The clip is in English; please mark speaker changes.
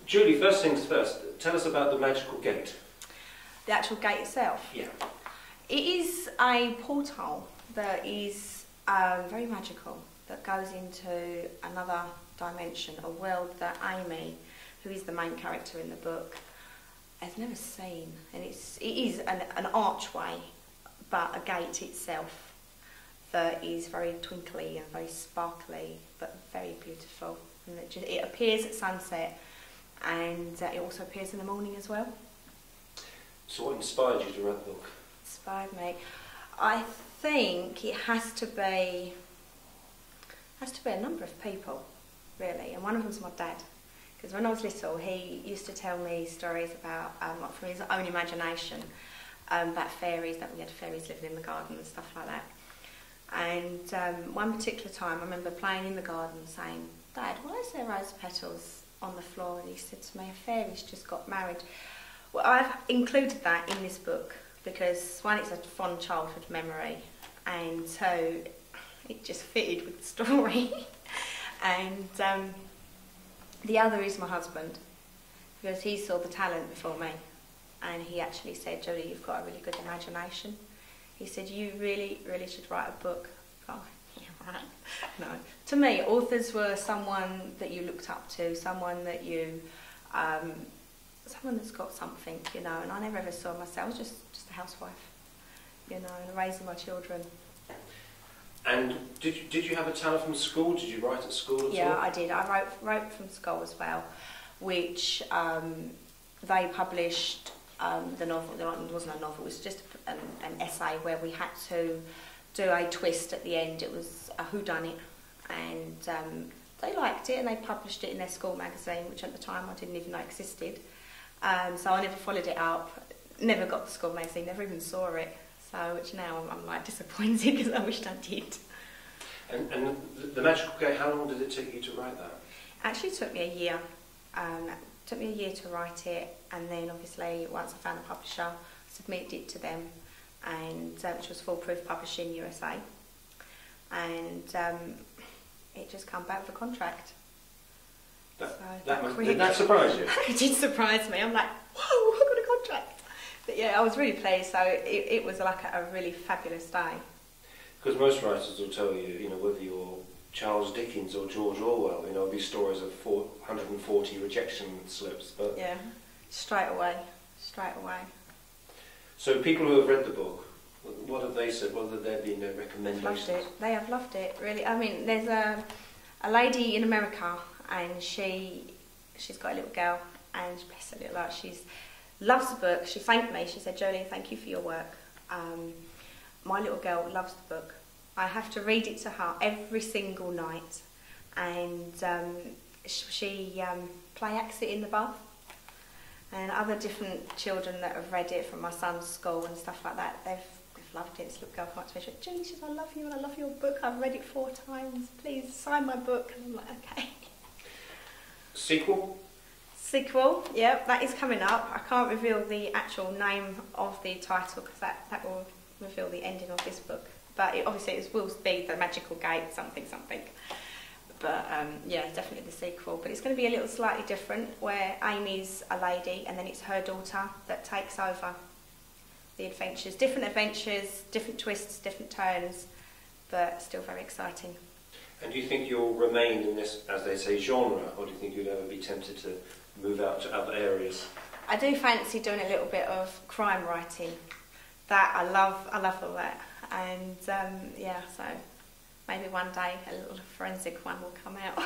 Speaker 1: Julie, first things first, tell us about the magical gate.
Speaker 2: The actual gate itself?
Speaker 1: Yeah.
Speaker 2: It is a portal that is very magical, that goes into another dimension, a world that Amy, who is the main character in the book, has never seen. And it is an archway, but a gate itself that is very twinkly and very sparkly, but very beautiful. And it appears at sunset, and it also appears in the morning as well.
Speaker 1: So what inspired you to write the book?
Speaker 2: Inspired me? I think it has to be a number of people, really, and one of them's my dad. Because when I was little, he used to tell me stories about, from his own imagination, about fairies, that we had fairies living in the garden and stuff like that. And one particular time, I remember playing in the garden saying, "Dad, why is there rose petals on the floor?" And he said to me, "A fairy's just got married." Well, I've included that in this book because, one, it's a fond childhood memory, and two, it just fitted with the story. And the other is my husband, because he saw the talent before me, and he actually said, "Julie, you've got a really good imagination." He said, "You really, really should write a book." Oh, yeah, right. No. To me, authors were someone that you looked up to, someone that you, someone that's got something, you know, and I never ever saw myself. I was just a housewife, you know, and raising my children.
Speaker 1: And did you have a talent from school? Did you write at school as well?
Speaker 2: Yeah, I did. I wrote from school as well, which they published the novel. It wasn't a novel, it was just an essay where we had to do a twist at the end. It was a whodunit, and they liked it, and they published it in their school magazine, which at the time I didn't even know existed. So I never followed it up, never got the school magazine, never even saw it. So, which now I'm like disappointed because I wished I did.
Speaker 1: And the magical gate, how long did it take you to write that?
Speaker 2: Actually, it took me a year. It took me a year to write it, and then obviously once I found a publisher, I submitted it to them, and which was Foolproof Publishing USA, and it just came back with a contract.
Speaker 1: Did that surprise you?
Speaker 2: It did surprise me. I'm like, whoa, I got a contract. But yeah, I was really pleased. So it was like a really fabulous day.
Speaker 1: Because most writers will tell you, you know, whether you're Charles Dickens or George Orwell, you know, these stories of 140 rejection slips. But
Speaker 2: yeah, straight away.
Speaker 1: So people who have read the book, what have they said? What have there been their recommendations?
Speaker 2: Loved it. They have loved it, really. I mean, there's a lady in America, and she's got a little girl, and bless her little heart, she's loves the book. She thanked me. She said, "Jolie, thank you for your work. My little girl loves the book. I have to read it to her every single night, and she play acts it in the bath." And other different children that have read it from my son's school and stuff like that, they've loved it. This little girl came up to me, she said, "Julie, she said, I love you and I love your book. I've read it 4 times. Please sign my book." And I'm like, okay.
Speaker 1: Sequel?
Speaker 2: Sequel, yeah, that is coming up. I can't reveal the actual name of the title because that will reveal the ending of this book. But obviously it will be The Magical Gate, something. But yeah, definitely the sequel. But it's going to be a little slightly different, where Amy's a lady and then it's her daughter that takes over the adventures. Different twists, different turns, but still very exciting.
Speaker 1: And do you think you'll remain in this, as they say, genre, or do you think you'd ever be tempted to move out to other areas?
Speaker 2: I do fancy doing a little bit of crime writing. That I love all that. And yeah, so maybe one day a little forensic one will come out.